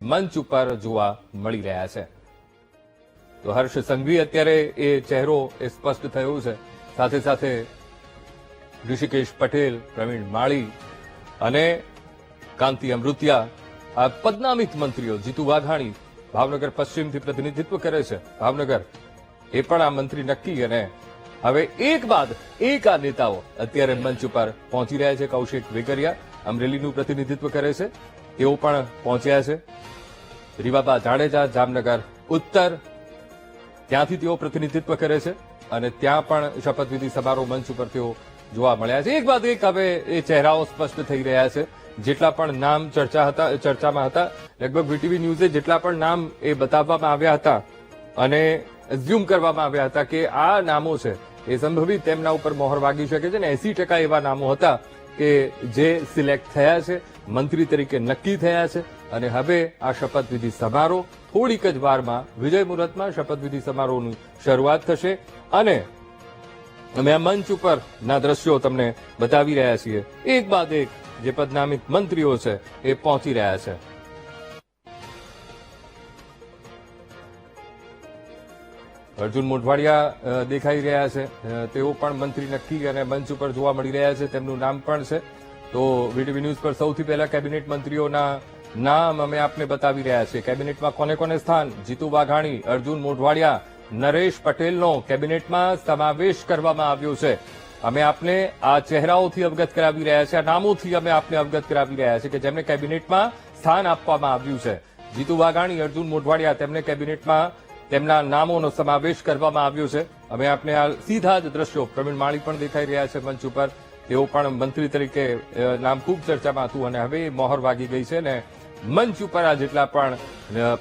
મંચ ઉપર જોવા મળી રહ્યા છે. તો હર્ષ સંઘવી અત્યારે એ ચહેરો એ સ્પષ્ટ થયો છે. સાથે સાથે ઋષિકેશ પટેલ, પ્રવીણ માળી અને કાંતિ અમૃતિયા, આ પદનામિત મંત્રીઓ, જીતુ વાઘાણી ભાવનગર પશ્ચિમથી પ્રતિનિધિત્વ કરે છે. ભાવનગર એ પણ આ મંત્રી નક્કી. અને હવે એક બાદ એક આ નેતાઓ અત્યારે મંચ ઉપર પહોંચી રહ્યા છે. કૌશિક વેકરિયા અમરેલીનું પ્રતિનિધિત્વ કરે છે, તેઓ પણ પહોંચ્યા છે. રીવાબા જાડેજા જામનગર ઉત્તર, ત્યાંથી તેઓ પ્રતિનિધિત્વ કરે છે અને ત્યાં પણ શપથવિધિ સમારોહ મંચ ઉપર તેઓ જોવા મળ્યા છે. એક બાદ એક હવે એ ચહેરાઓ સ્પષ્ટ થઈ રહ્યા છે. જેટલા પણ નામ ચર્ચામાં હતા, લગભગ વીટીવી ન્યૂઝે જેટલા પણ નામ એ બતાવવામાં આવ્યા હતા અને એઝ્યુમ કરવામાં આવ્યા હતા કે આ નામો છે એ સંભવિત તેમના ઉપર મોહર વાગી શકે છે. અને 80% એવા નામો હતા કે જે સિલેક્ટ થયા છે, મંત્રી તરીકે નક્કી થયા છે. અને હવે આ શપથવિધિ સમારોહ થોડીક જ વારમાં વિજય મુહૂર્તમાં શપથવિધિ સમારોહની શરૂઆત થશે. અને અમે આ મંચ ઉપરના દ્રશ્યો તમને બતાવી રહ્યા છીએ. એક બાદ એક જે પદનામિત મંત્રીઓ છે એ પહોંચી રહ્યા છે. અર્જુન મોઢવાડિયા દેખાઈ રહ્યા છે, તેઓ પણ મંત્રી નક્કી અને મંચ ઉપર જોવા મળી રહ્યા છે. તેમનું નામ પણ છે. તો વીટીવી ન્યૂઝ પર સૌથી પહેલા કેબિનેટ મંત્રીઓના નામ અમે આપને બતાવી રહ્યા છીએ. કેબિનેટમાં કોને કોને સ્થાન? જીતુ વાઘાણી, અર્જુન મોઢવાડિયા, નરેશ પટેલનો કેબિનેટમાં સમાવેશ કરવામાં આવ્યો છે. અમે આપને આ ચહેરાઓથી અવગત કરાવી રહ્યા છીએ, આ નામોથી અમે આપને અવગત કરાવી રહ્યા છીએ કે જેમને કેબિનેટમાં સ્થાન આપવામાં આવ્યું છે. જીતુ વાઘાણી, અર્જુન મોઢવાડિયા, તેમને કેબિનેટમાં તેમના નામોનો સમાવેશ કરવામાં આવ્યો છે. અમે આપને આ સીધા જ દ્રશ્યો, પ્રવીણ માળી પણ દેખાઈ રહ્યા છે મંચ ઉપર, તેઓ પણ મંત્રી તરીકે નામ ખૂબ ચર્ચામાં હતું અને હવે મોહર વાગી ગઈ છે. ને મંચ ઉપર આ જેટલા પણ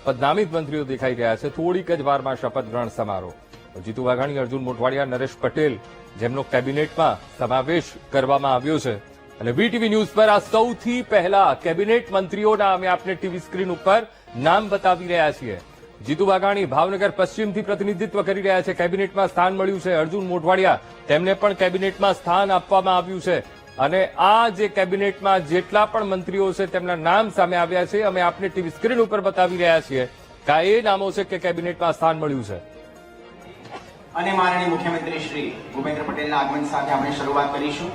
પદનામિત મંત્રીઓ દેખાઈ રહ્યા છે, થોડીક જ વારમાં શપથ ગ્રહણ સમારોહ. જીતુ વાઘાણી, અર્જુન મોઢવાડિયા, નરેશ પટેલ, જેમનો કેબિનેટમાં સમાવેશ કરવામાં આવ્યો છે. અને વીટીવી ન્યૂઝ પર આ સૌથી પહેલા કેબિનેટ મંત્રીઓના અમે આપને ટીવી સ્ક્રીન ઉપર નામ બતાવી રહ્યા છીએ. જીતુ વાઘાણી ભાવનગર પશ્ચિમથી પ્રતિનિધિત્વ કરી રહ્યા છે, કેબિનેટમાં સ્થાન મળ્યું છે. અર્જુન મોઢવાડિયા, તેમને પણ કેબિનેટમાં સ્થાન આપવામાં આવ્યું છે. અને આ જે કેબિનેટમાં જેટલા પણ મંત્રીઓ છે તેમના નામ સામે આવ્યા છે, અમે આપને ટીવી સ્ક્રીન ઉપર બતાવી રહ્યા છીએ કે આ એ નામો છે કે કેબિનેટમાં સ્થાન મળ્યું છે. અને માનનીય મુખ્યમંત્રી શ્રી ભૂપેન્દ્ર પટેલના આગમન સાથે આપણે શરૂઆત કરીશું.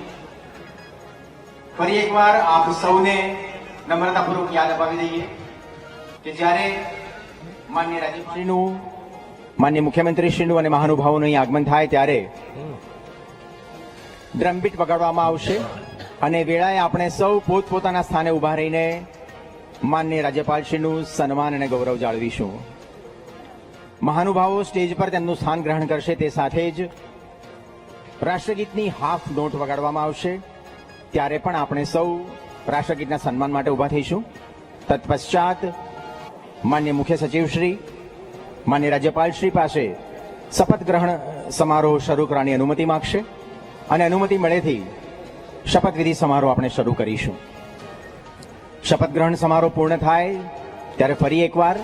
ફરી એકવાર આપ સૌને નમ્રતાપૂર્વક યાદ અપાવી દઈએ કે જ્યારે માનનીય રાજ્યપાલશ્રીનું, માનનીય મુખ્યમંત્રીશ્રીનું અને મહાનુભાવોનું અહીં આગમન થાય ત્યારે ડ્રમબીટ વગાડવામાં આવશે અને વેળાએ આપણે સૌ પોતપોતાના સ્થાને ઉભા રહીને માનનીય રાજ્યપાલશ્રીનું સન્માન અને ગૌરવ જાળવીશું. મહાનુભાવો સ્ટેજ પર તેમનું સ્થાન ગ્રહણ કરશે તે સાથે જ રાષ્ટ્રગીતની હાફ નોટ વગાડવામાં આવશે. ત્યારે પણ આપણે સૌ રાષ્ટ્રગીતના સન્માન માટે ઉભા થઈશું. તત્પશ્ચાત માન્ય મુખ્ય સચિવશ્રી, માન્ય રાજ્યપાલશ્રી પાસે શપથ ગ્રહણ સમારોહ શરૂ કરવાની અનુમતિ માંગશે અને અનુમતિ મળેથી શપથવિધિ સમારોહ આપણે શરૂ કરીશું. શપથ ગ્રહણ સમારોહ પૂર્ણ થાય ત્યારે ફરી એકવાર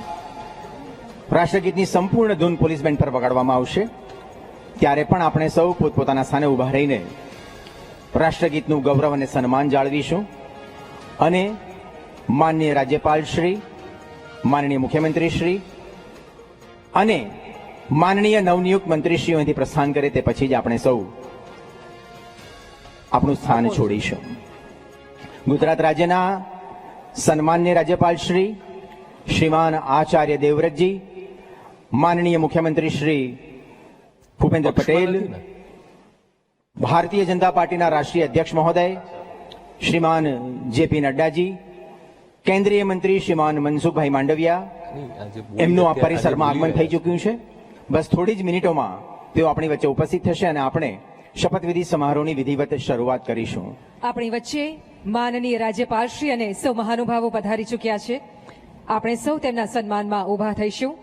રાષ્ટ્રગીતની સંપૂર્ણ ધૂન પોલીસ બેન્ડ પર વગાડવામાં આવશે. ત્યારે પણ આપણે સૌ પોતપોતાના સ્થાને ઉભા રહીને રાષ્ટ્રગીતનું ગૌરવ અને સન્માન જાળવીશું. અને માનનીય રાજ્યપાલશ્રી, માનનીય મુખ્યમંત્રીશ્રી અને માનનીય નવનિયુક્ત મંત્રીશ્રીઓ અહીંથી પ્રસ્થાન કરે તે પછી જ આપણે સૌ આપણું સ્થાન છોડીશું. ગુજરાત રાજ્યના સન્માનીય રાજ્યપાલ શ્રી શ્રીમાન આચાર્ય દેવવ્રતજી, માનનીય મુખ્યમંત્રી શ્રી ભૂપેન્દ્ર પટેલ, ભારતીય જનતા પાર્ટીના રાષ્ટ્રીય અધ્યક્ષ મહોદય શ્રીમાન જેપી નડ્ડાજી, કેન્દ્રીય મંત્રી શ્રીમાન મનસુખભાઈ માંડવિયા, એમનું આ પરિસરમાં આગમન થઈ ચૂક્યું છે. બસ થોડી જ મિનિટોમાં તેઓ આપણી વચ્ચે ઉપસ્થિત થશે અને આપણે શપથવિધિ સમારોહની વિધિવત શરૂઆત કરીશું. આપણી વચ્ચે માનનીય રાજ્યપાલશ્રી અને સૌ મહાનુભાવો પધારી ચૂક્યા છે. આપણે સૌ તેમના સન્માનમાં ઉભા થઈશું.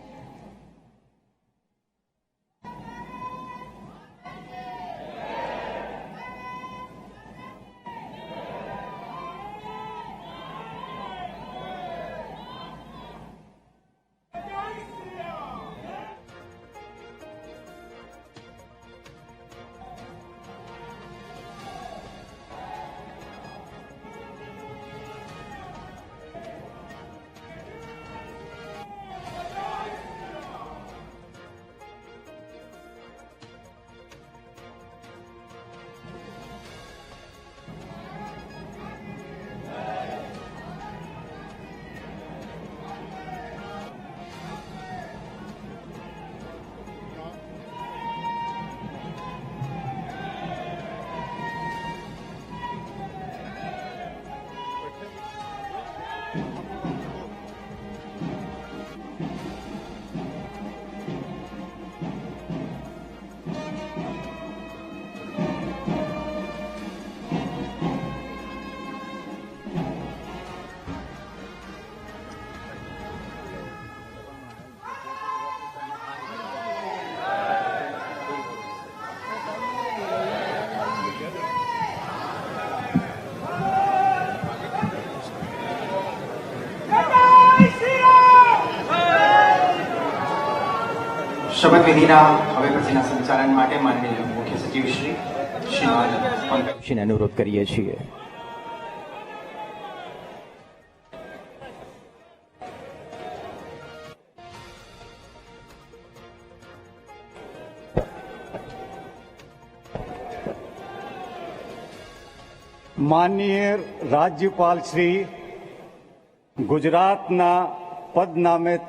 શપથવિધિના હવે પછીના સંચાલન માટે માનનીય મુખ્ય સચિવ શ્રી શ્રીમાન પંકજજીને અનુરોધ કરીએ છીએ. માનનીય રાજ્યપાલ શ્રી ગુજરાતના પદનામિત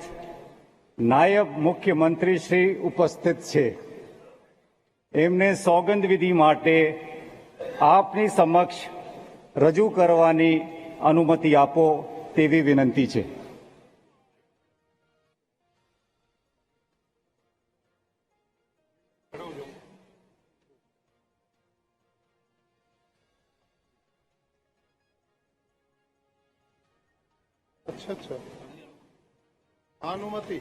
નાયબ મુખ્યમંત્રી શ્રી ઉપસ્થિત છે. એમને સોગંદવિધિ માટે આપની સમક્ષ રજૂ કરવાની અનુમતિ આપો તેવી વિનંતી છે. अच्छा अनुमति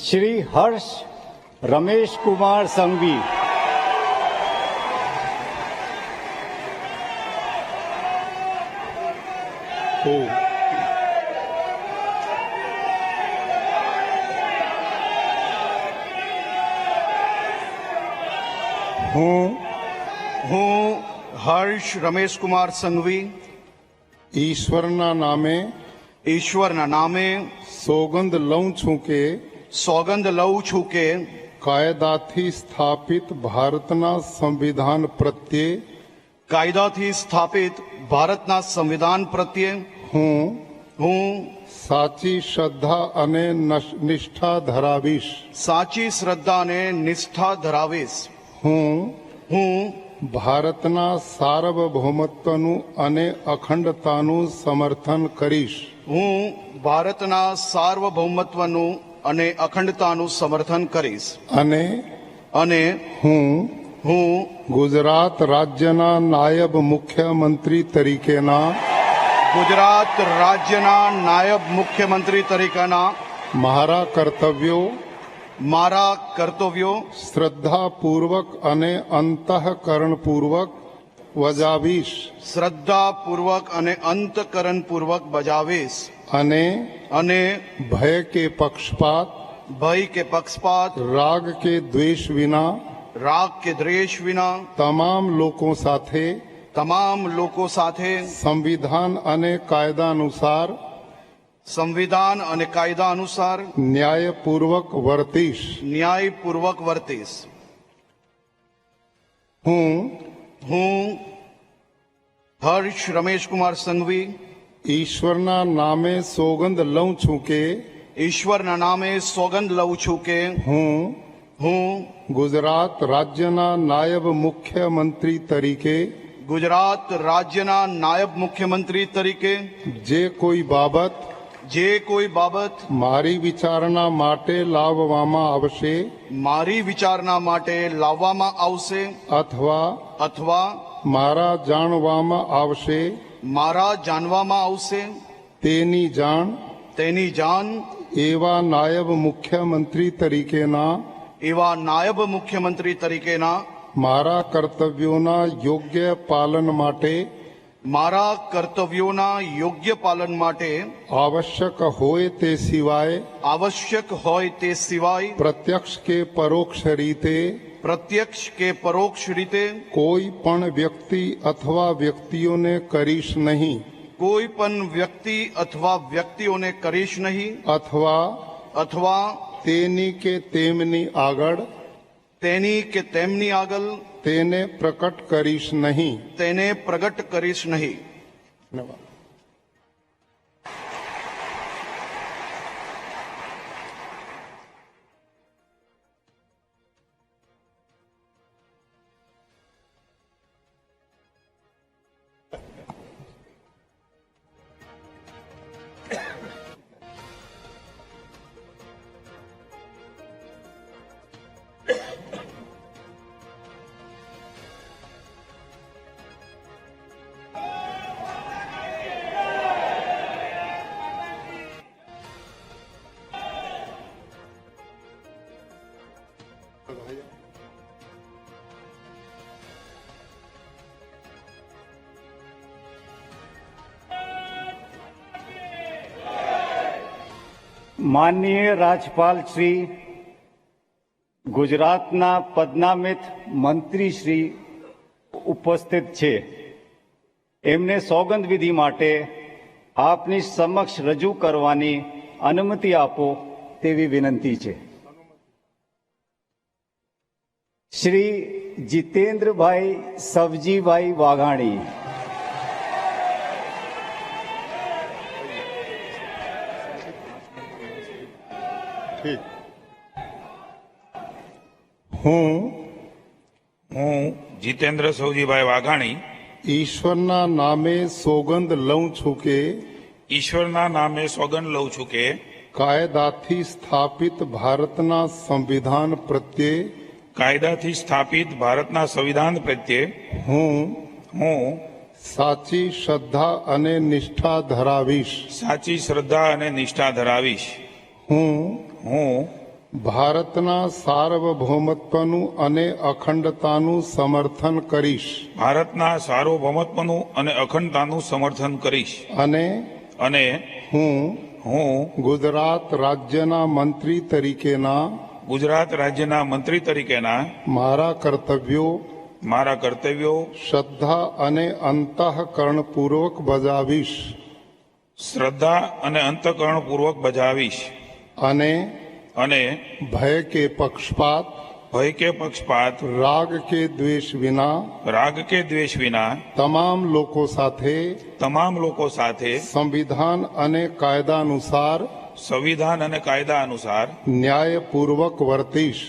શ્રી હર્ષ રમેશ કુમાર સંઘવી, હું હર્ષ રમેશકુમાર સંઘવી ઈશ્વરના નામે સોગંદ લઉં છું કે કાયદાથી સ્થાપિત ભારતના સંવિધાન પ્રત્યે હું સાચી શ્રદ્ધા અને નિષ્ઠા ધરાવીશ. હું ભારતના સાર્વભૌમત્વનું અને અખંડતાનું સમર્થન કરીશ. અને હું ગુજરાત રાજ્યના નાયબ મુખ્યમંત્રી તરીકેના મારા કર્તવ્યો શ્રદ્ધાપૂર્વક અને અંતઃકરણપૂર્વક બજાવીશ. અને ભય કે પક્ષપાત રાગ કે દ્વેષ વિના તમામ લોકો સાથે સંવિધાન અને કાયદા અનુસાર ન્યાયપૂર્વક વર્તીશ. હું હર્ષ રમેશકુમાર સંઘવી ઈશ્વરના નામે સોગંદ લઉં છું કે હું ગુજરાત રાજ્યના નાયબ મુખ્યમંત્રી તરીકે જે કોઈ બાબત મારી વિચારણા માટે લાવવામાં આવશે અથવા મારા જાણવામાં આવશે તેની જાણ એવા નાયબ મુખ્યમંત્રી તરીકેના મારા કર્તવ્યોના યોગ્ય પાલન માટે આવશ્યક હોય તે સિવાય પ્રત્યક્ષ કે પરોક્ષ રીતે કોઈ પણ વ્યક્તિ અથવા વ્યક્તિઓને કરીશ નહીં અથવા તેની કે તેમની આગળ તેને પ્રકટ કરીશ નહીં. ધન્યવાદ. માનનીય રાજપાલ શ્રી, ગુજરાતના પદનામિત મંત્રી શ્રી ઉપસ્થિત છે. એમને સોગંદ વિધિ માટે આપની સમક્ષ રજૂ કરવાની અનુમતિ આપો તેવી વિનંતી છે. શ્રી જીતેન્દ્રભાઈ સવજીભાઈ વાઘાણી. ઠીક. હું જીતેન્દ્ર સૌજીભાઈ વાઘાણી ઈશ્વરના નામે સોગંદ લઉં છું કે ઈશ્વરના નામે સોગંદ લઉં છું કે કાયદાથી સ્થાપિત ભારતના સંવિધાન પ્રત્યે કાયદાથી સ્થાપિત ભારતના સંવિધાન પ્રત્યે હું હું સાચી શ્રદ્ધા અને નિષ્ઠા ધરાવીશ. સાચી શ્રદ્ધા અને નિષ્ઠા ધરાવીશ. હું હું ભારતના સાર્વભૌમત્વનું અને અખંડતાનું સમર્થન કરીશ ભારતના સાર્વભૌમત્વનું અને અખંડતાનું સમર્થન કરીશ. અને હું હું ગુજરાત રાજ્યના મંત્રી તરીકેના ગુજરાત રાજ્યના મંત્રી તરીકેના મારા કર્તવ્યો શ્રદ્ધા અને અંતઃકરણપૂર્વક બજાવીશ શ્રદ્ધા અને અંતઃકરણપૂર્વક બજાવીશ. અને ભય કે પક્ષપાત રાગ કે દ્વેષ વિના તમામ લોકો સાથે સંવિધાન અને કાયદા અનુસાર ન્યાયપૂર્વક વર્તીશ.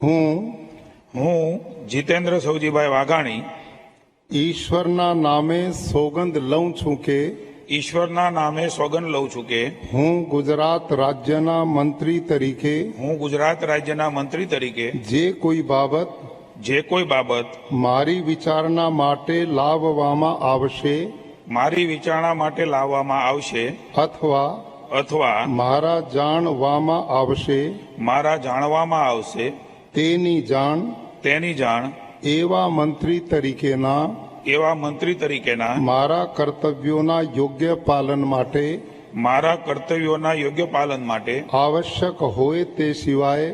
હું જીતેન્દ્ર સૌજીભાઈ વાઘાણી ઈશ્વરના નામે સોગંદ લઉં છું કે ઈશ્વરના નામે સોગંદ લઉં છું કે હું ગુજરાત રાજ્યના મંત્રી તરીકે જે કોઈ બાબત મારી વિચારણા માટે લાવવામાં આવશે અથવા મારા જાણવામાં આવશે તેની જાણ એવા મંત્રી તરીકેના મારા કર્તવ્યોના યોગ્ય પાલન માટે આવશ્યક હોય તે સિવાય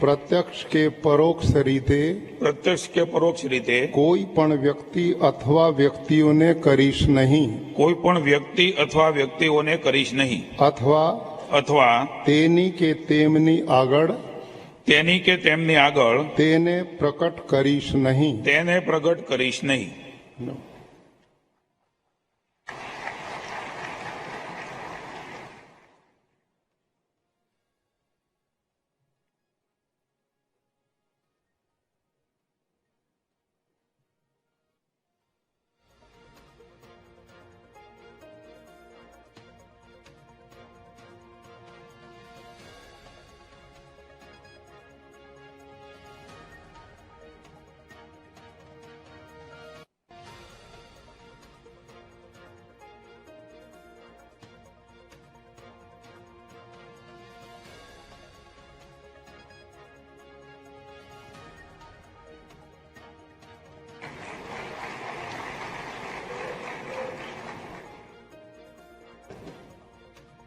પ્રત્યક્ષ કે પરોક્ષ રીતે કોઈ પણ વ્યક્તિ અથવા વ્યક્તિઓને કરીશ નહીં અથવા તેની કે તેમની આગળ તેને પ્રકટ કરીશ નહીં.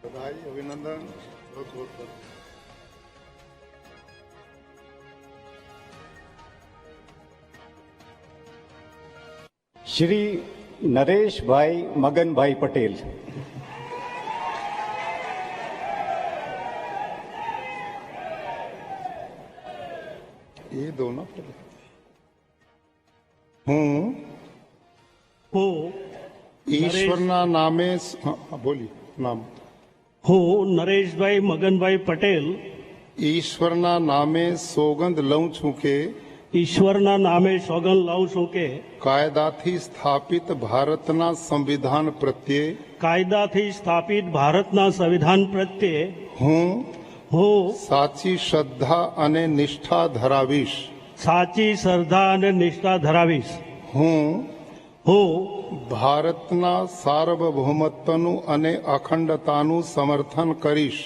બધાઈ અભિનંદન. શ્રી નરેશભાઈ મગનભાઈ પટેલ. એ દોનો હું ઈશ્વરના નામે બોલી નામ હું નરેશભાઈ મગનભાઈ પટેલ ઈશ્વરના નામે સોગંદ લઉં છું કે ઈશ્વરના નામે સોગંદ લઉં છું કે કાયદાથી સ્થાપિત ભારતના સંવિધાન પ્રત્યે હું સાચી શ્રદ્ધા અને નિષ્ઠા ધરાવીશ. હું ભારતના સાર્વભૌમત્વનું અને અખંડતાનું સમર્થન કરીશ.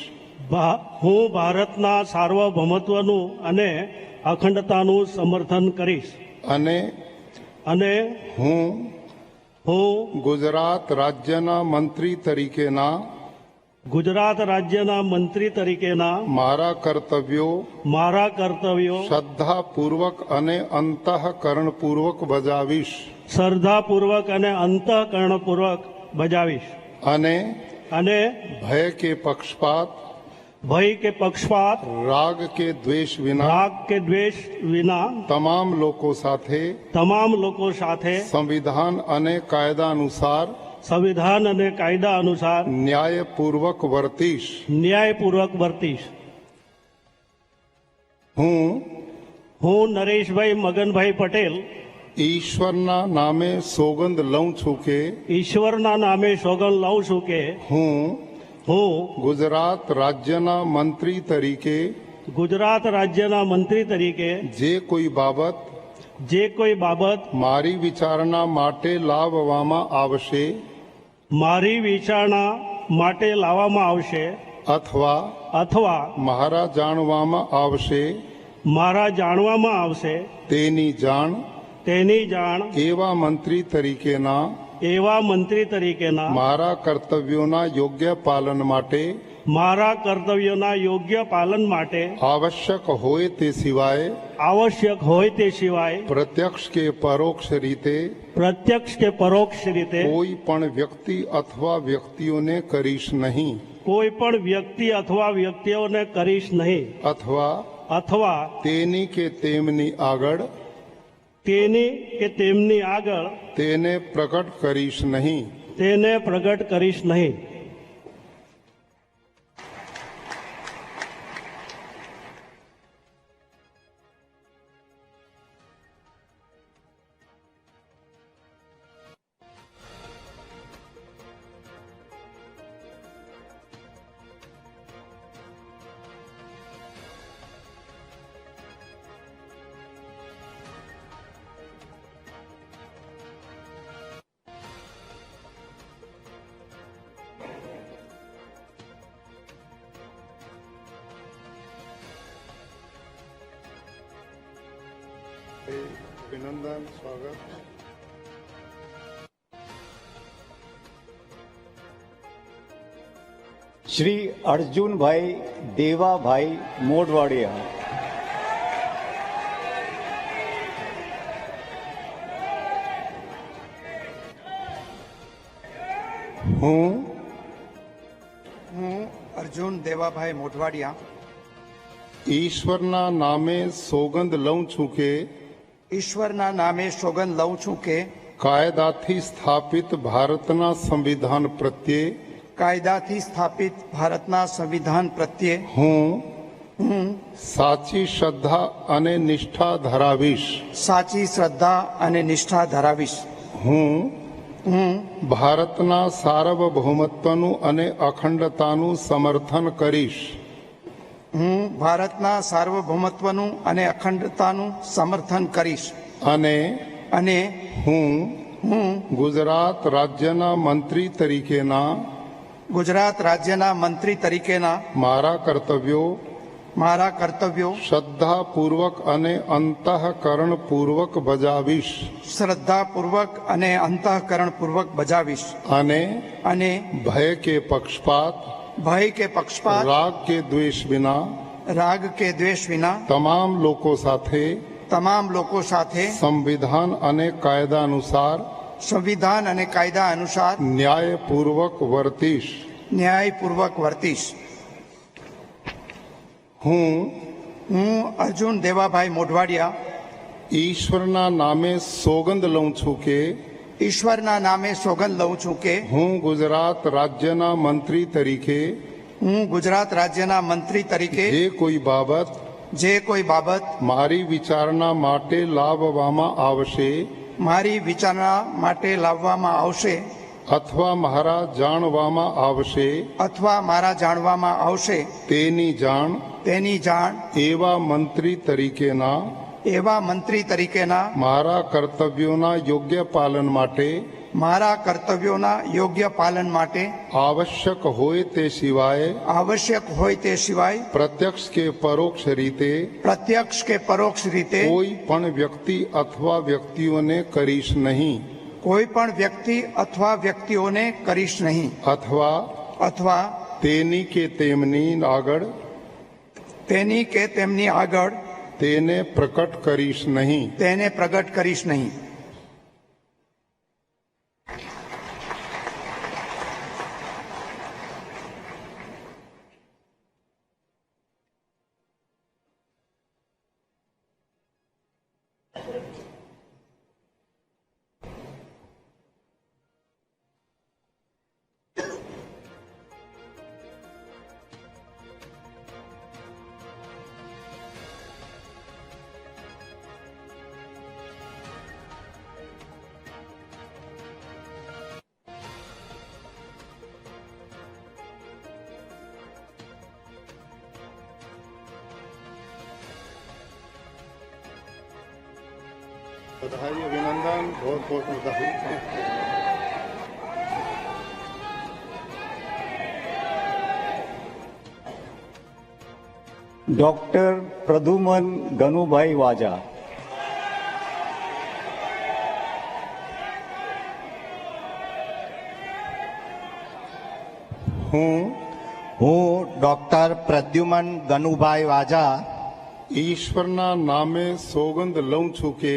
અને હું હું ગુજરાત રાજ્યના મંત્રી તરીકેના ગુજરાત રાજ્યના મંત્રી તરીકેના મારા કર્તવ્યો મારા કર્તવ્યો શ્રદ્ધાપૂર્વક અને અંતઃકરણપૂર્વક બજાવીશ શ્રદ્ધાપૂર્વક અને અંતઃકરણપૂર્વક બજાવીશ અને અને ભય કે પક્ષપાત ભય કે પક્ષપાત રાગ કે દ્વેષ વિના રાગ કે દ્વેષ વિના તમામ લોકો સાથે તમામ લોકો સાથે સંવિધાન અને કાયદા અનુસાર સંવિધાન અને કાયદા અનુસાર ન્યાયપૂર્વક વર્તીશ ન્યાયપૂર્વક વર્તીશ. હું નરેશભાઈ મગનભાઈ પટેલ ઈશ્વરના નામે સોગંદ લઉં છું કે ઈશ્વરના નામે સોગંદ લઉં છું કે હું હું ગુજરાત રાજ્યના મંત્રી તરીકે ગુજરાત રાજ્યના મંત્રી તરીકે જે કોઈ બાબત જે કોઈ બાબત મારી વિચારણા માટે લાવવામાં આવશે મારી વિચારણા માટે લાવવામાં આવશે અથવા મારા જાણવામાં આવશે મારા જાણવામાં આવશે તેની જાણ એવા મંત્રી તરીકેના મારા કર્તવ્યોના યોગ્ય પાલન માટે આવશ્યક હોય તે સિવાય પ્રત્યક્ષ કે પરોક્ષ રીતે કોઈ પણ વ્યક્તિ અથવા વ્યક્તિઓને કરીશ નહીં અથવા તેની કે તેમની આગળ તેને પ્રગટ કરીશ નહીં. અભિનંદન, સ્વાગત. શ્રી અર્જુનભાઈ દેવાભાઈ મોઢવાડિયા. હું અર્જુન દેવાભાઈ મોઢવાડિયા ઈશ્વરના નામે સોગંદ લઉં છું કે ઈશ્વરના નામે સોગંદ લઉં છું કે કાયદાથી સ્થાપિત ભારતના સંવિધાન પ્રત્યે હું સાચી શ્રદ્ધા અને નિષ્ઠા ધરાવીશ. હું ભારતના સાર્વભૌમત્વનું અને અખંડતાનું સમર્થન કરીશ. અને હું ગુજરાત રાજ્યના મંત્રી તરીકેના મારા કર્તવ્યો શ્રદ્ધાપૂર્વક અને અંતઃકરણપૂર્વક બજાવીશ. અને ભય કે પક્ષપાત રાગ કે દ્વેષ વિના તમામ લોકો સાથે સંવિધાન અને કાયદા અનુસાર ન્યાયપૂર્વક વર્તીશ. હું અર્જુન દેવાભાઈ મોઢવાડિયા ઈશ્વરના નામે સોગંદ લઉં છું કે હું ગુજરાત રાજ્યના મંત્રી તરીકે જે કોઈ બાબત મારી વિચારણા માટે લાવવામાં આવશે અથવા મારા જાણવામાં આવશે તેની જાણ એવા મંત્રી તરીકેના મારા કર્તવ્યોના યોગ્ય પાલન માટે આવશ્યક હોય તે સિવાય પ્રત્યક્ષ કે પરોક્ષ રીતે કોઈ પણ વ્યક્તિ અથવા વ્યક્તિઓને કરીશ નહીં. કોઈ પણ વ્યક્તિ અથવા વ્યક્તિઓને કરીશ નહીં અથવા અથવા તેની કે તેમની આગળ તેની કે તેમની આગળ તેને પ્રકટ કરીશ નહીં. તેને પ્રગટ કરીશ નહીં. बधाई अभिनंदन बहुत बहुत बधाई. ડોક્ટર પ્રદ્યુમન ગનુભાઈ વાજા. હું ડોક્ટર પ્રદ્યુમન ગનુભાઈ વાજા ઈશ્વરના નામે સોગંદ લઉં છું કે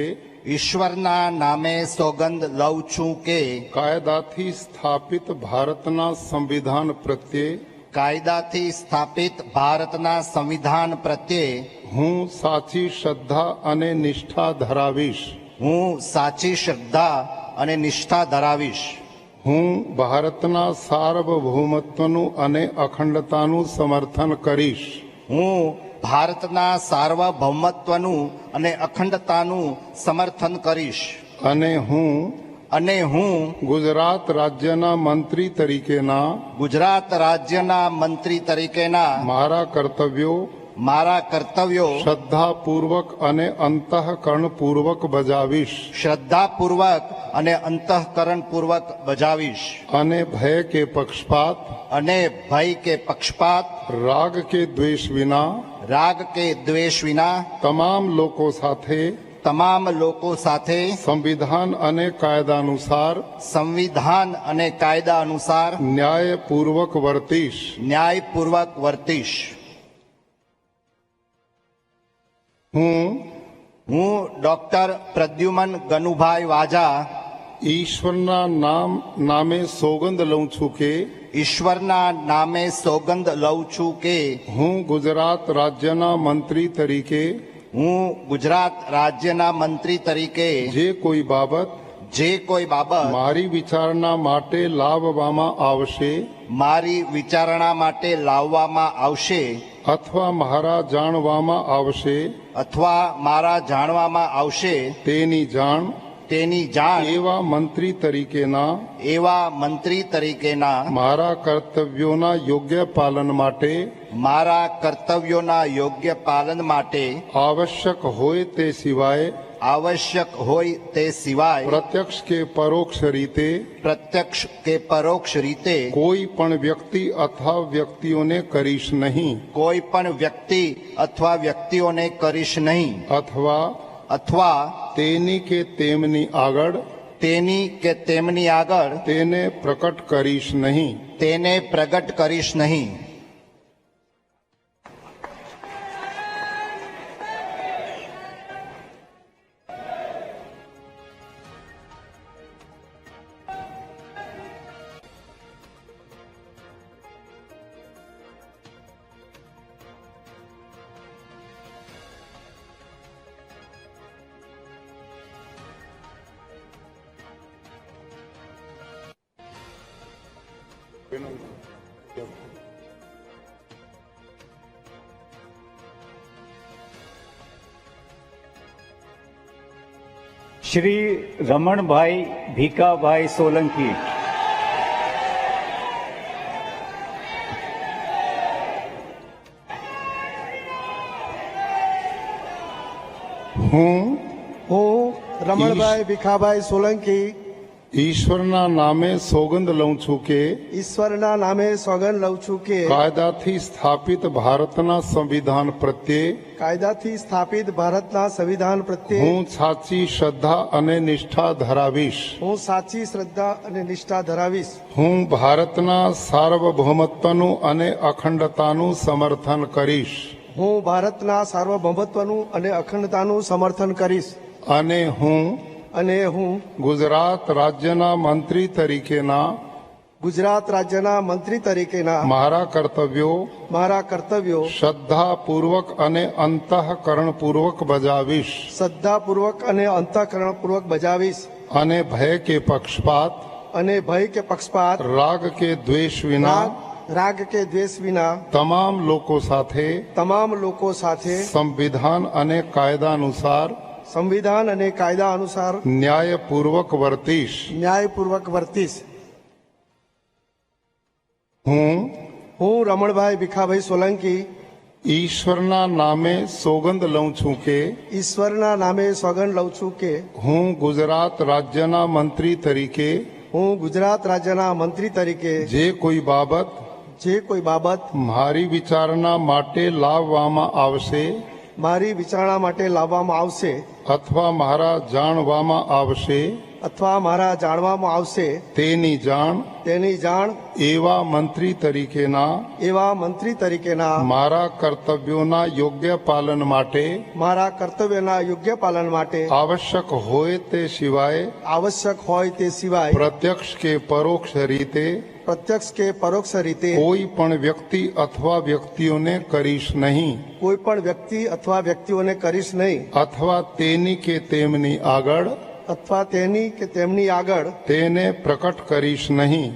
ઈશ્વરના નામે સોગંદ લઉં છું કે કાયદાથી સ્થાપિત ભારતના સંવિધાન પ્રત્યે કાયદાથી સ્થાપિત ભારતના સંવિધાન પ્રત્યે હું સાચી શ્રદ્ધા અને નિષ્ઠા ધરાવીશ. હું સાચી શ્રદ્ધા અને નિષ્ઠા ધરાવીશ. હું ભારતના સાર્વભૌમત્વનું અને અખંડતાનું સમર્થન કરીશ. હું ભારતના સાર્વભૌમત્વનું અને અખંડતાનું સમર્થન કરીશ. અને હું ગુજરાત રાજ્યના મંત્રી તરીકેના ગુજરાત રાજ્યના મંત્રી તરીકેના મારા કર્તવ્યો શ્રદ્ધાપૂર્વક અને અંતઃકરણપૂર્વક બજાવીશ. શ્રદ્ધાપૂર્વક અને અંતઃકરણપૂર્વક બજાવીશ. અને ભય કે પક્ષપાત રાગ કે દ્વેષ વિના તમામ લોકો સાથે સંવિધાન અને કાયદા અનુસાર ન્યાયપૂર્વક વર્તીશ. હું ડોક્ટર પ્રદ્યુમન ગનુભાઈ વાજા ઈશ્વરના નામે સોગંદ લઉં છું કે ઈશ્વરના નામે સોગંદ લઉં છું કે હું ગુજરાત રાજ્યના મંત્રી તરીકે જે કોઈ બાબત મારી વિચારણા માટે લાવવામાં આવશે અથવા મારા જાણવામાં આવશે તેની જાણ એવા મંત્રી તરીકેના મારા કર્તવ્યોના યોગ્ય પાલન માટે આવશ્યક હોય તે સિવાય પ્રત્યક્ષ કે પરોક્ષ રીતે કોઈ પણ વ્યક્તિ અથવા વ્યક્તિઓને કરીશ નહીં. અથવા તેની કે તેમની આગળ તેને પ્રગટ કરીશ નહીં. શ્રી રમણભાઈ ભીખાભાઈ સોલંકી. હું રમણભાઈ ભીખાભાઈ સોલંકી ઈશ્વરના નામે સોગંદ લઉં છું કે ઈશ્વરના નામે સોગંદ લઉં છું કે કાયદાથી સ્થાપિત ભારતના સંવિધાન પ્રત્યે કાયદાથી સ્થાપિત ભારતના સંવિધાન પ્રત્યે હું સાચી શ્રદ્ધા અને નિષ્ઠા ધરાવીશ. હું સાચી શ્રદ્ધા અને નિષ્ઠા ધરાવીશ. હું ભારતના સાર્વભૌમત્વનું અને અખંડતાનું સમર્થન કરીશ. હું ભારતના સાર્વભૌમત્વનું અને અખંડતાનું સમર્થન કરીશ. અને હું ગુજરાત રાજ્યના મંત્રી તરીકેના ગુજરાત રાજ્યના મંત્રી તરીકેના મારા કર્તવ્યો શ્રદ્ધાપૂર્વક અને અંતઃકરણપૂર્વક બજાવીશ. શ્રદ્ધાપૂર્વક અને અંતઃકરણપૂર્વક બજાવીશ. અને ભય કે પક્ષપાત રાગ કે દ્વેષ વિના તમામ લોકો સાથે સંવિધાન અને કાયદા અનુસાર ન્યાયપૂર્વક વર્તીશ. હું રમણભાઈ ભીખાભાઈ સોલંકી ઈશ્વરના નામે સોગંદ લઉં છું કે ઈશ્વરના નામે સોગંદ લઉં છું કે હું ગુજરાત રાજ્યના મંત્રી તરીકે જે કોઈ બાબત મારી વિચારણા માટે લાવવામાં આવશે અથવા મારા જાણવામાં આવશે તેની જાણ એવા મંત્રી તરીકેના મારા કર્તવ્યોના યોગ્ય પાલન માટે આવશ્યક હોય તે સિવાય પ્રત્યક્ષ કે પરોક્ષ રીતે કોઈ પણ વ્યક્તિ અથવા વ્યક્તિઓને કરીશ નહીં. અથવા તેની કે તેમની આગળ તેને પ્રકટ કરીશ નહીં.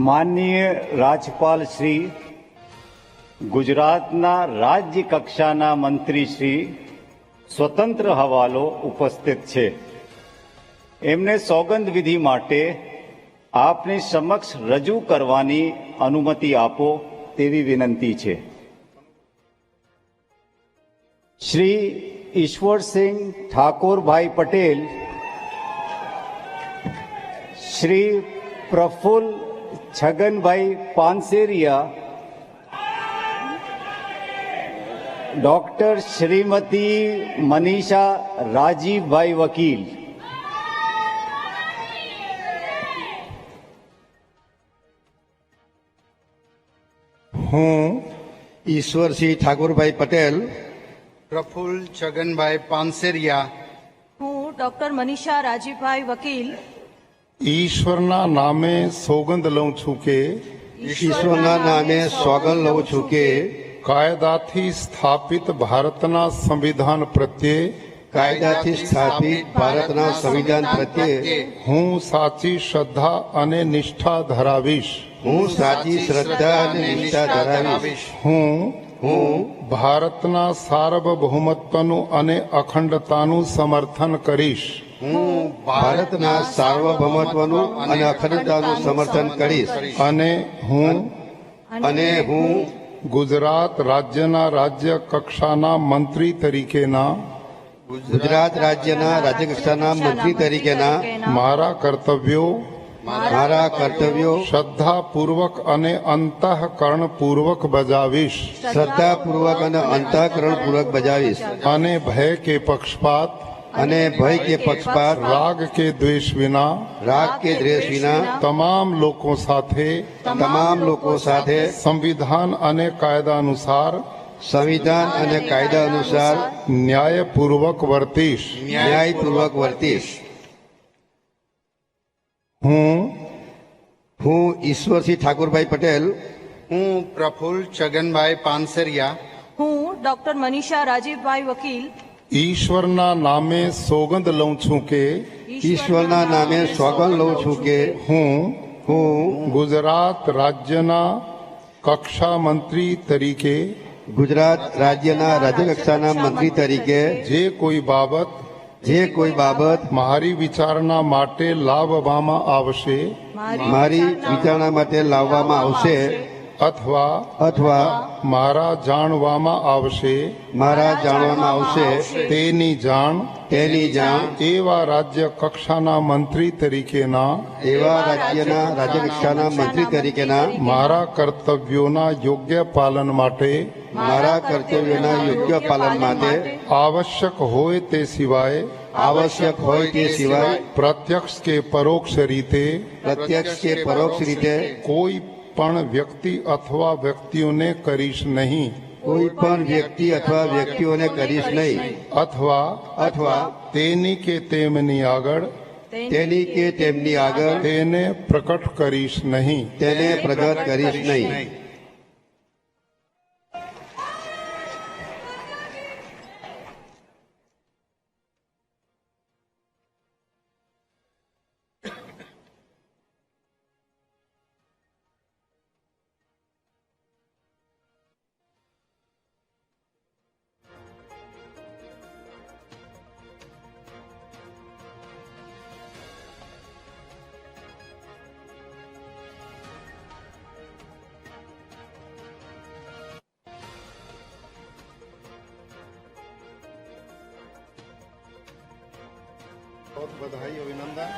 માનનીય રાજ્યપાલ શ્રી, ગુજરાતના રાજ્ય કક્ષાના મંત્રી શ્રી સ્વતંત્ર હવાલો ઉપસ્થિત છે. એમને સોગંદ વિધિ માટે આપની સમક્ષ રજૂ કરવાની અનુમતિ આપો તેવી વિનંતી છે. શ્રી ઈશ્વરસિંહ ઠાકોરભાઈ પટેલ, શ્રી પ્રફુલ્લ છગનભાઈ પાનસેરિયા, ડોક્ટર શ્રીમતી મનીષા રાજીવભાઈ વકીલ, હું ઈશ્વરસિંહ ઠાકોરભાઈ પટેલ, પ્રફુલ્લ છગનભાઈ પાનસેરિયા, હું ડોક્ટર મનીષા રાજીવભાઈ વકીલ ઈશ્વરના નામે સોગંદ લઉં છું કે કાયદાથી સ્થાપિત ભારતના સંવિધાન પ્રત્યે હું સાચી શ્રદ્ધા અને નિષ્ઠા ધરાવીશ. હું ભારતના સાર્વભૌમત્વનું અને અખંડતાનું સમર્થન કરીશ. અને હું ગુજરાત રાજ્યના રાજ્ય કક્ષાના મંત્રી તરીકેના મારા કર્તવ્યો શ્રદ્ધાપૂર્વક અને અંતઃકરણપૂર્વક બજાવીશ. અને ભય કે પક્ષપાત રાગ કે દ્વેષ વિના તમામ લોકો સાથે સંવિધાન અને કાયદા અનુસાર ન્યાયપૂર્વક વર્તીશ. હું ઈશ્વરસિંહ ઠાકુરભાઈ પટેલ હું પ્રફુલ્લ છગનભાઈ પાનસરિયા હું ડોક્ટર મનીષા રાજીવભાઈ વકીલ ઈશ્વરના નામે સોગંદ લઉં છું કે ઈશ્વરના નામે સોગંદ લઉં છું કે હું હું ગુજરાત રાજ્યના કક્ષા મંત્રી તરીકે ગુજરાત રાજ્યના રાજ્યકક્ષાના મંત્રી તરીકે જે કોઈ બાબત મારી વિચારણા માટે લાવવામાં આવશે મારી વિચારણા માટે લાવવામાં આવશે અથવા મારા જાણવામાં આવશે તેની જાણ એવા રાજ્ય કક્ષાના મંત્રી તરીકેના રાજ્યકક્ષાના મંત્રી તરીકેના મારા કર્તવ્યોના યોગ્ય પાલન માટે આવશ્યક હોય તે સિવાય પ્રત્યક્ષ કે પરોક્ષ રીતે કોઈ પણ વ્યક્તિ અથવા વ્યક્તિઓને કરીશ નહીં અથવા તેની કે તેમની આગળ તેને પ્રકટ કરીશ નહીં बहुत बधाई अभिनंदन।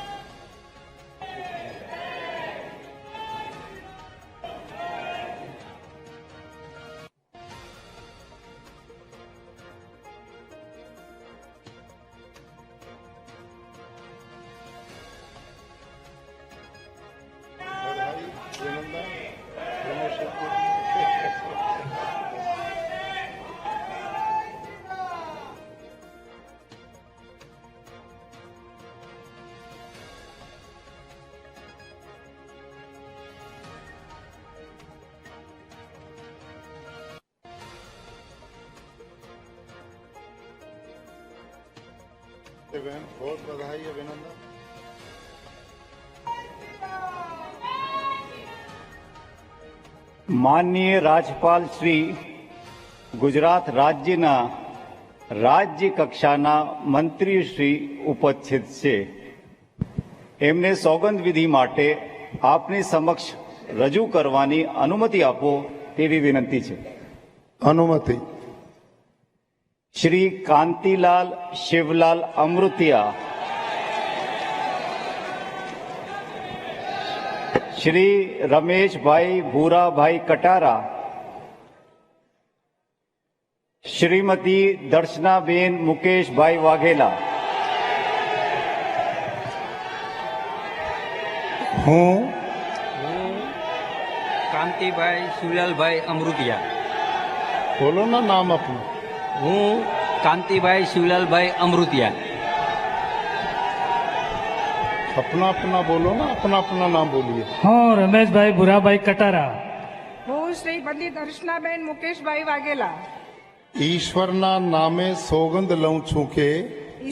बहन बहुत बधाई अभिनंदन। માનનીય રાજ્યપાલ શ્રી ગુજરાત રાજ્યના રાજ્ય કક્ષાના મંત્રી શ્રી ઉપસ્થિત છે. એમને સોગંદ વિધિ માટે આપની સમક્ષ રજૂ કરવાની અનુમતિ આપો તેવી વિનંતી છે. અનુમતિ. શ્રી કાંતિલાલ શિવલાલ અમૃતિયા, શ્રી રમેશભાઈ ભૂરાભાઈ કટારા, શ્રીમતી દર્શનાબેન મુકેશભાઈ વાઘેલા, હું કાંતિભાઈ શિવલાલભાઈ અમૃતિયા. બોલો ના નામ આપનું. હું કાંતિભાઈ શિવલાલભાઈ અમૃતિયા. अपना अपना बोलो ना, अपना अपना नाम बोलिए. હું રમેશભાઈ ભૂરાભાઈ કટારા. હું શ્રી પંડિત દર્શનાબેન મુકેશભાઈ વાઘેલા. ઈશ્વરના નામે સોગંદ લઉં છું કે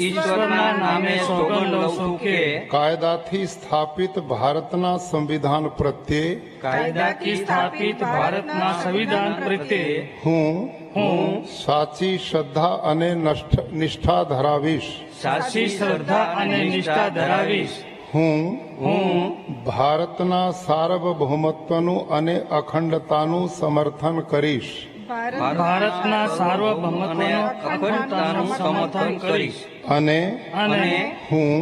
ઈશ્વરના નામે સોગંદ લઉં છું કે કાયદાથી સ્થાપિત ભારતના સંવિધાન પ્રત્યે કાયદાથી સ્થાપિત ભારતના સંવિધાન પ્રત્યે હું સાચી શ્રદ્ધા અને નિષ્ઠા ધરાવીશ. સાચી શ્રદ્ધા અને નિષ્ઠા ધરાવીશ. હું ભારતના સાર્વભૌમત્વનું અને અખંડતાનું સમર્થન કરીશ. ભારતના સાર્વભૌમત્વનું અખંડતાનું સમર્થન કરીશ. અને હું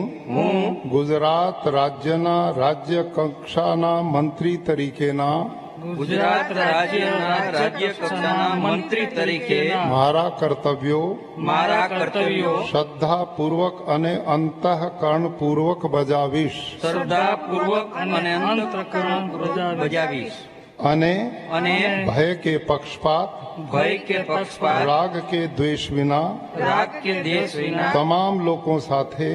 ગુજરાત રાજ્યના રાજ્ય કક્ષાના મંત્રી તરીકેના ગુજરાત રાજ્યના રાજ્ય કક્ષાના મંત્રી તરીકે મારા કર્તવ્યો શ્રદ્ધાપૂર્વક અને અંતઃકરણપૂર્વક બજાવીશ. શ્રદ્ધાપૂર્વક અને અંતઃકરણપૂર્વક બજાવીશ. અને ભય કે પક્ષપાત રાગ કે દ્વેષ વિના તમામ લોકો સાથે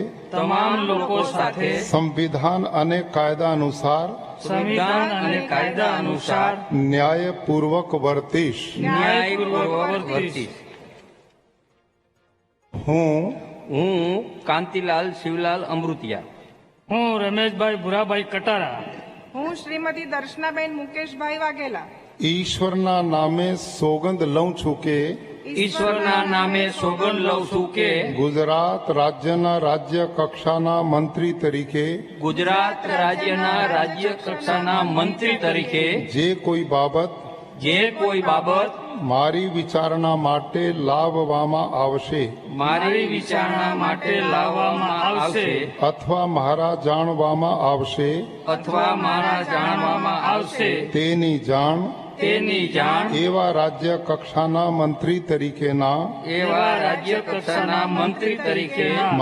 સંવિધાન અને કાયદા અનુસાર સંવિધાન અને કાયદા અનુસાર ન્યાયપૂર્વક વર્તીશ. ન્યાયપૂર્વક વર્તીશ. હું કાંતિલાલ શિવલાલ અમૃતિયા. હું રમેશભાઈ ભુરાભાઈ કટારા હું શ્રીમતી દર્શનાબેન મુકેશભાઈ વાઘેલા ઈશ્વરના નામે સોગંદ લઉં છું કે ઈશ્વરના નામે સોગંદ લઉં છું કે ગુજરાત રાજ્યના રાજ્ય કક્ષાના મંત્રી તરીકે ગુજરાત રાજ્યના રાજ્ય કક્ષાના મંત્રી તરીકે જે કોઈ બાબત મારી વિચારણા માટે લાવવામાં આવશે મારી વિચારણા માટે લાવવામાં આવશે અથવા મારા જાણવામાં આવશે તેની જાણ એવા રાજ્ય કક્ષાના મંત્રી તરીકેના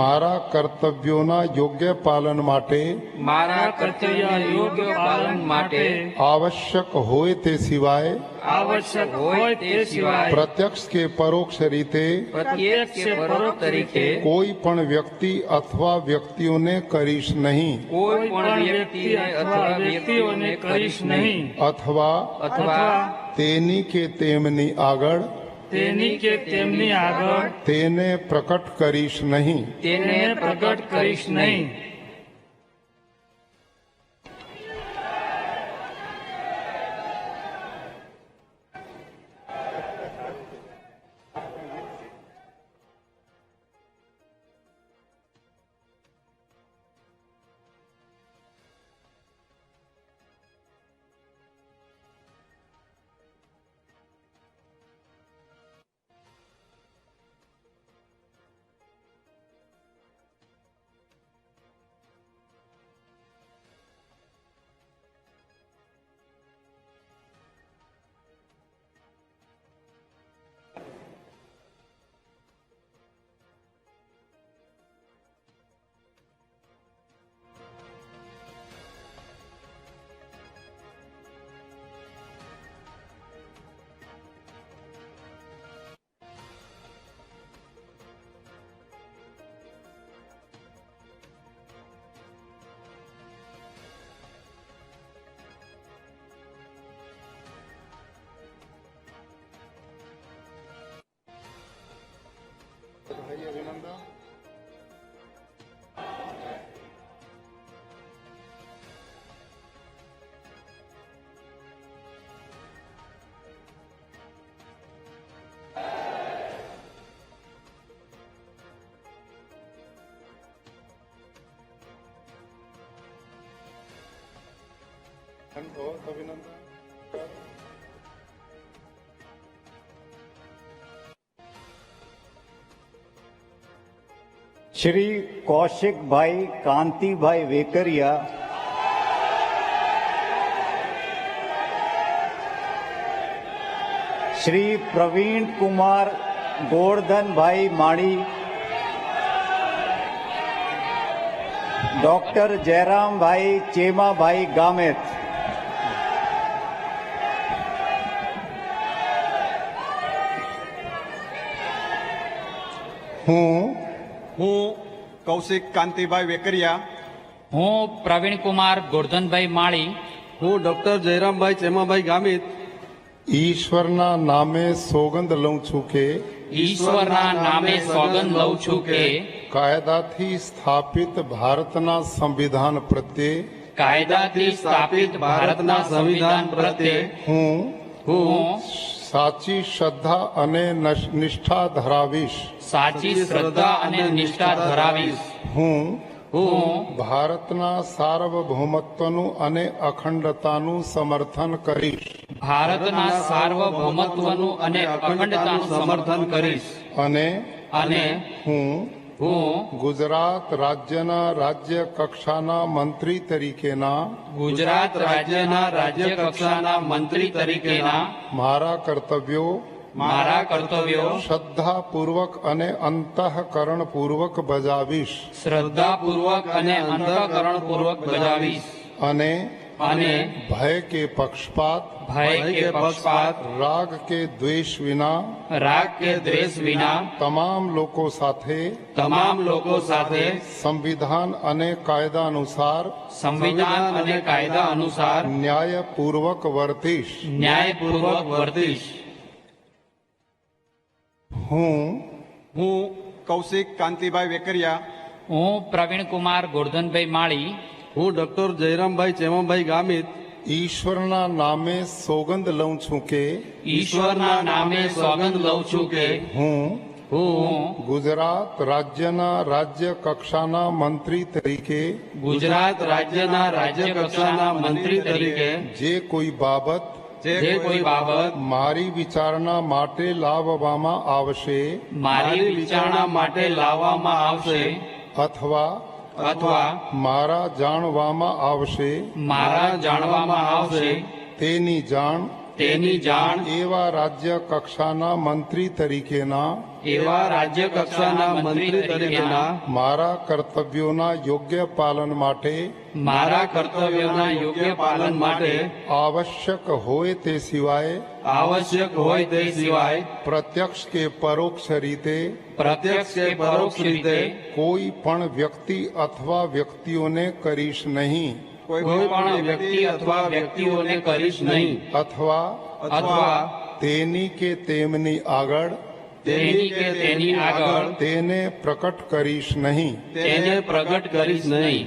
મારા કર્તવ્યોના યોગ્ય પાલન માટે આવશ્યક હોય તે સિવાય પ્રત્યક્ષ કે પરોક્ષ રીતે કોઈ પણ વ્યક્તિ અથવા વ્યક્તિઓને કરીશ નહીં અથવા તેની કે તેમની આગળ તેને પ્રકટ કરીશ નહીં. શ્રી કૌશિકભાઈ કાંતિભાઈ વેકરિયા, શ્રી પ્રવીણ કુમાર ગોરધનભાઈ માળી, ડોક્ટર જયરામભાઈ ચેમાભાઈ ગામેત, હું કૌશિક કાંતિભાઈ વેકરિયા, હું પ્રવીણ કુમાર ગોરધનભાઈ માળી, હું ડોક્ટર જયરામભાઈ ચેમાભાઈ ગામિત ઈશ્વરના નામે સોગંદ લઉં છું કે કાયદાથી સ્થાપિત ભારતના સંવિધાન પ્રત્યે હું સાચી શ્રદ્ધા અને નિષ્ઠા ધરાવીશ. હું ભારતના સાર્વભૌમત્વનું અને અખંડતાનું સમર્થન કરીશ. અને હું ગુજરાત રાજ્યના રાજ્ય કક્ષાના મંત્રી તરીકેના મારા કર્તવ્યો શ્રદ્ધાપૂર્વક અને અંતઃકરણપૂર્વક બજાવીશ. અને અને भय के पक्षपात ભય કે પક્ષપાત राग के द्वेष विना રાગ કે દ્વેષ વિના તમામ લોકો સાથે તમામ લોકો સાથે સંવિધાન અને કાયદા અનુસાર સંવિધાન અને કાયદા અનુસાર ન્યાયપૂર્વક વર્તીશ. ન્યાયપૂર્વક વર્તીશ. હું કૌશિક કાંતિભાઈ વેકરિયા હું પ્રવીણકુમાર ગોરધનભાઈ માળી હું ડોક્ટર જયરામભાઈ ચેમાભાઈ ગામિત ઈશ્વરના નામે સોગંદ લઉં છું કે ઈશ્વરના નામે સોગંદ લઉં છું કે હું હું ગુજરાત રાજ્યના રાજ્ય કક્ષાના મંત્રી તરીકે ગુજરાત રાજ્યના રાજ્ય કક્ષાના મંત્રી તરીકે જે કોઈ બાબત જે કોઈ બાબત મારી વિચારણા માટે લાવવામાં આવશે મારી વિચારણા માટે લાવવામાં આવશે અથવા અથવા મારા જાણવામાં આવશે મારા જાણવામાં આવશે તેની જાણ એવા રાજ્ય કક્ષાના મંત્રી તરીકેના એવા રાજ્ય કક્ષાના મંત્રી તરીકેના મારા કર્તવ્યોના યોગ્ય પાલન માટે મારા કર્તવ્યોના યોગ્ય પાલન માટે આવશ્યક હોય તે સિવાય આવશ્યક હોય તે સિવાય પ્રત્યક્ષ કે પરોક્ષ રીતે પ્રત્યક્ષ કે પરોક્ષ રીતે કોઈ પણ વ્યક્તિ અથવા વ્યક્તિઓને કરીશ નહીં કોઈ પણ વ્યક્તિ અથવા વ્યક્તિઓને કરીશ નહીં અથવા તેની કે તેમની આગળ તેની કે તેની આગળ તેને પ્રકટ કરીશ નહીં. તેને પ્રગટ કરીશ નહીં.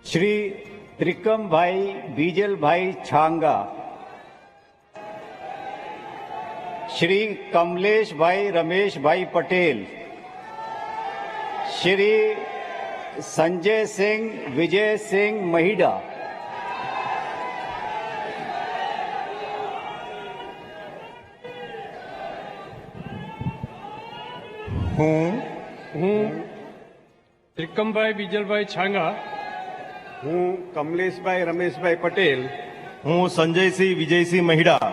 શ્રી ત્રિકમભાઈ બીજલભાઈ છાંગા, શ્રી કમલેશભાઈ રમેશભાઈ પટેલ, શ્રી સંજયસિંહ વિજયસિંહ મહિડા, હું ત્રિકમભાઈ બીજલભાઈ છાંગા હું કમલેશભાઈ રમેશભાઈ પટેલ હું સંજયસિંહ વિજયસિંહ મહિડા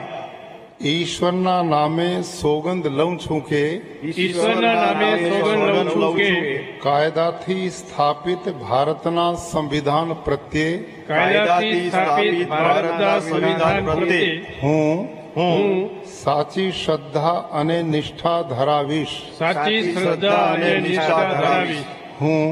ઈશ્વરના નામે સોગંદ લઉં છું કે ઈશ્વરના નામે સોગંદ લઉં છું કે કાયદાથી સ્થાપિત ભારતના સંવિધાન પ્રત્યે કાયદાથી સ્થાપિત ભારતના સંવિધાન પ્રત્યે હું સાચી શ્રદ્ધા અને નિષ્ઠા ધરાવીશ. સાચી શ્રદ્ધા અને નિષ્ઠા ધરાવીશ. હું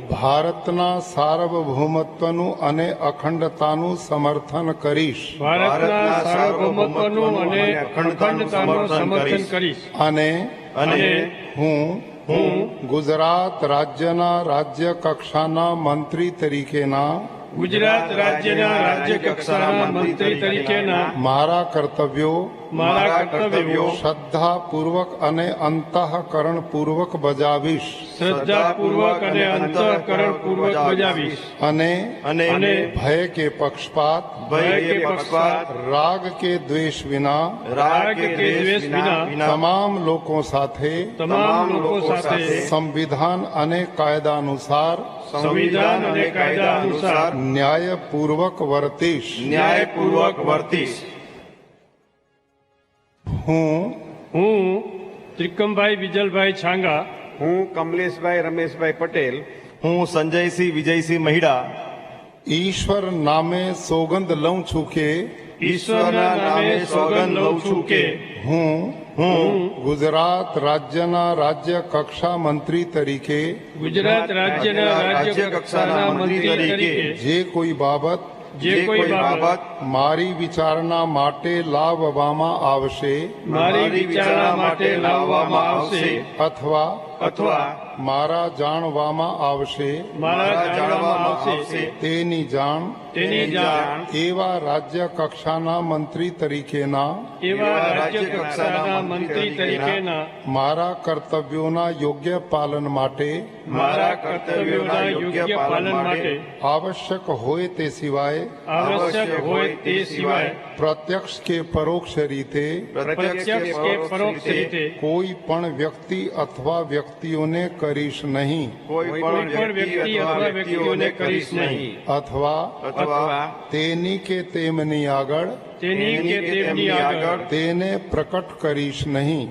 ભારતના સાર્વભૌમત્વનું અને અખંડતાનું સમર્થન કરીશ. ભારતના સાર્વભૌમત્વનું અને અખંડતાનું સમર્થન કરીશ. અને હું ગુજરાત રાજ્યના રાજ્ય કક્ષાના મંત્રી તરીકેના ગુજરાત રાજ્યના રાજ્ય કક્ષાના મંત્રી તરીકેના મારા કર્તવ્યો શ્રદ્ધાપૂર્વક અને અંતઃકરણપૂર્વક બજાવીશ. શ્રદ્ધાપૂર્વક અને અંતઃકરણપૂર્વક બજાવીશ. અને ભય કે પક્ષપાત રાગ કે દ્વેષ વિના તમામ લોકો સાથે સંવિધાન અને કાયદા સંવિધાન અને કાયદા અનુસાર ન્યાયપૂર્વક વર્તીશ. ન્યાયપૂર્વક વર્તીશ. હું ત્રિકમભાઈ વિજલભાઈ છાંગા, હું કમલેશભાઈ રમેશભાઈ પટેલ, હું સંજયસિંહ વિજયસિંહ મહિડા ઈશ્વર નામે સોગંદ લઉં છું કે ઈશ્વરના નામે સોગંદ લઉં છું કે હું ગુજરાત રાજ્યના રાજ્ય કક્ષા મંત્રી તરીકે ગુજરાત રાજ્યના રાજ્ય કક્ષાના મંત્રી તરીકે જે કોઈ બાબત મારી વિચારણા માટે લાવવામાં આવશે મારી વિચારણા માટે લાવવામાં આવશે અથવા મારા જાણવામાં આવશે તેની જાણ એવા રાજ્ય કક્ષાના મંત્રી તરીકેના મારા કર્તવ્યોના યોગ્ય પાલન માટે આવશ્યક હોય તે સિવાય પ્રત્યક્ષ કે પરોક્ષ રીતે કોઈ પણ વ્યક્તિ અથવા વ્યક્તિઓને કરીશ નહીં અથવા તેની કે તેમની આગળ તેને પ્રકટ કરીશ નહીં.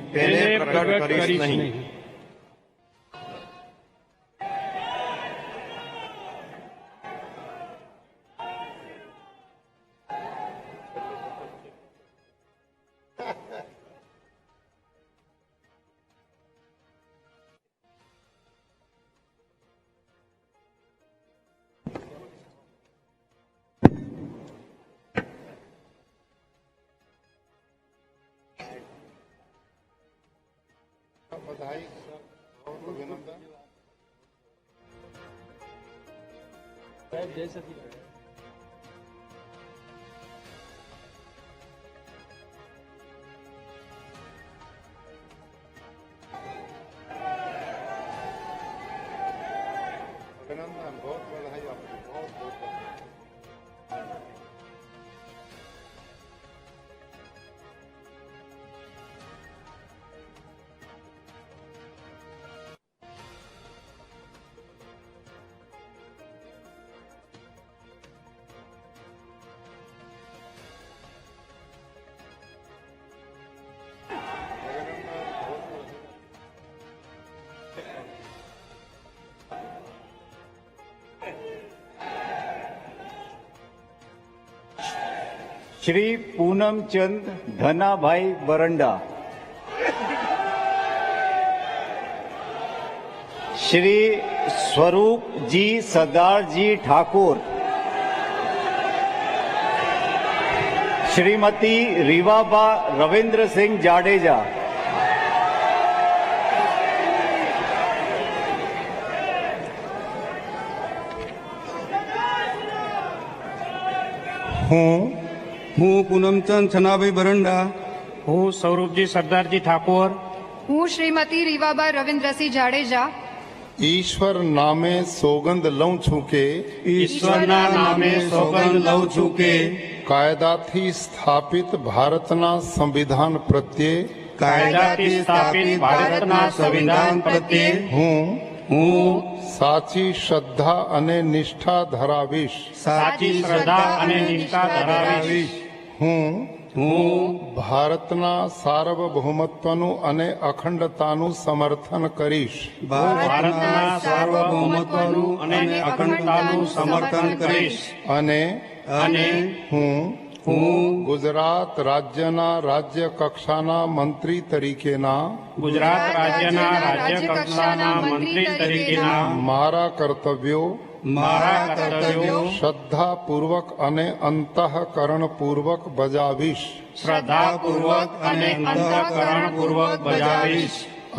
શ્રી પૂનમચંદ ધનાભાઈ બરંડા, શ્રી સ્વરૂપજી સરદારજી ઠાકોર, શ્રીમતી રીવાબા રવિન્દ્રસિંહ જાડેજા, હું પૂનમચંદ છનાભાઈ બરંડા, હું સ્વરૂપજી સરદારજી ઠાકોર, હું શ્રીમતી રીવાબા રવિન્દ્રસિંહ જાડેજા ઈશ્વર નામે સોગંદ લઉં છું કે ઈશ્વરના નામે સોગંદ લઉં છું કે કાયદાથી સ્થાપિત ભારતના સંવિધાન પ્રત્યે હું સાચી શ્રદ્ધા અને નિષ્ઠા ધરાવીશ. હું ભારતના સાર્વભૌમત્વનું અને અખંડતાનું સમર્થન કરીશ. અને હું ગુજરાત રાજ્યના રાજ્ય કક્ષાના મંત્રી તરીકેના મારા કર્તવ્યો શ્રદ્ધાપૂર્વક અને અંતઃકરણપૂર્વક બજાવીશ.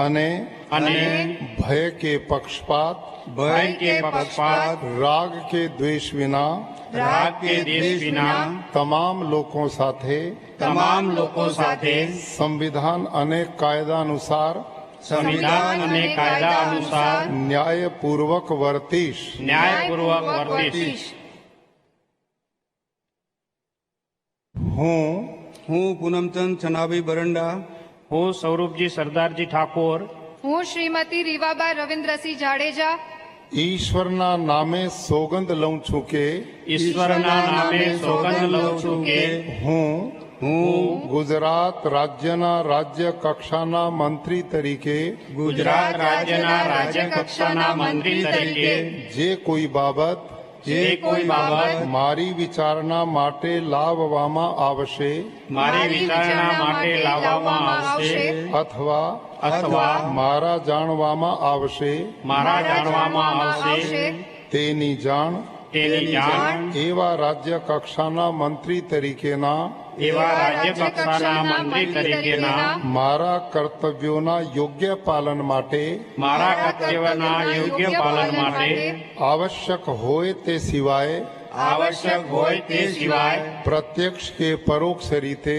અને ભય કે પક્ષપાત રાગ કે દ્વેષ વિના તમામ લોકો સાથે સંવિધાન અને કાયદા અનુસાર ન્યાયપૂર્વક વર્તીશ. હું પૂનમચંદ છનાભાઈ બરંડા, હું સ્વરૂપજી સરદારજી ઠાકોર, હું શ્રીમતી રીવાબા રવિન્દ્રસિંહ જાડેજા ઈશ્વરના નામે સોગંદ લઉં છું કે ઈશ્વરના નામે સોગંદ લઉં છું કે હું હું ગુજરાત રાજ્યના રાજ્ય કક્ષાના મંત્રી તરીકે ગુજરાત રાજ્યના રાજ્ય કક્ષાના મંત્રી તરીકે જે કોઈ બાબત જે કોઈ બાબત મારી વિચારણા માટે લાવવામાં આવશે મારી વિચારણા માટે લાવવામાં આવશે અથવા મારા જાણવામાં આવશે તેની જાણ એવા રાજ્ય કક્ષાના મંત્રી તરીકેના મારા કર્તવ્યોના યોગ્ય પાલન માટે આવશ્યક હોય તે સિવાય પ્રત્યક્ષ કે પરોક્ષ રીતે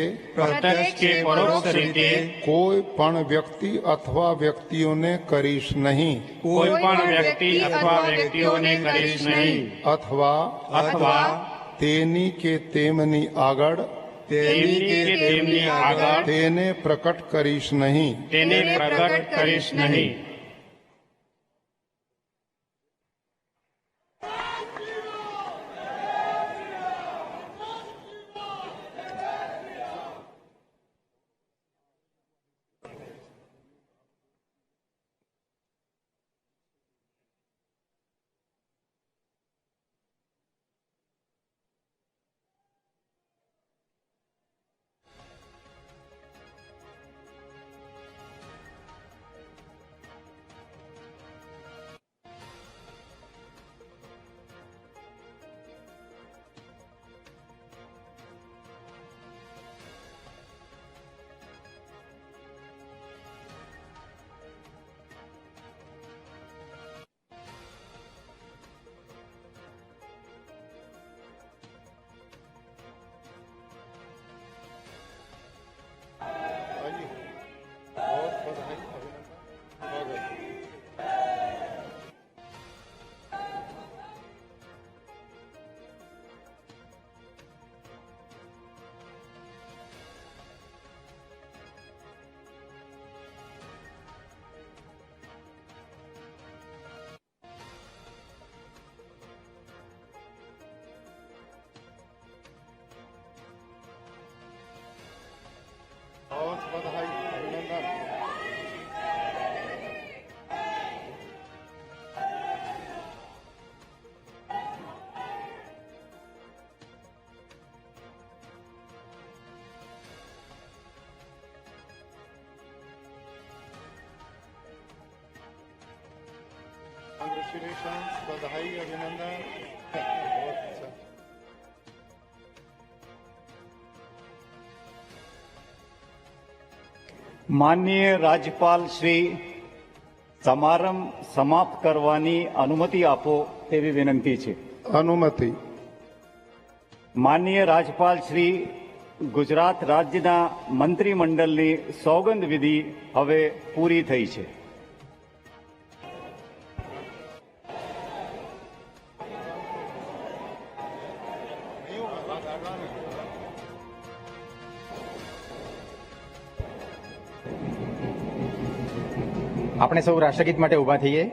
કોઈ પણ વ્યક્તિ અથવા વ્યક્તિઓને કરીશ નહીં અથવા તેની કે તેમની આગળ તેને પ્રકટ કરીશ નહીં કોંગ્રેચ્યુલેશન્સ, બધાઈ, અભિનંદન. માનનીય રાજ્યપાલ શ્રી, સમારંભ સમાપ્ત કરવાની અનુમતિ આપો તેવી વિનંતી છે. અનુમતિ. માનનીય રાજ્યપાલ શ્રી, ગુજરાત રાજ્યના મંત્રીમંડળની સોગંદ વિધિ હવે પૂરી થઈ છે. આપણે સૌ રાષ્ટ્રગીત માટે ઉભા થઈએ.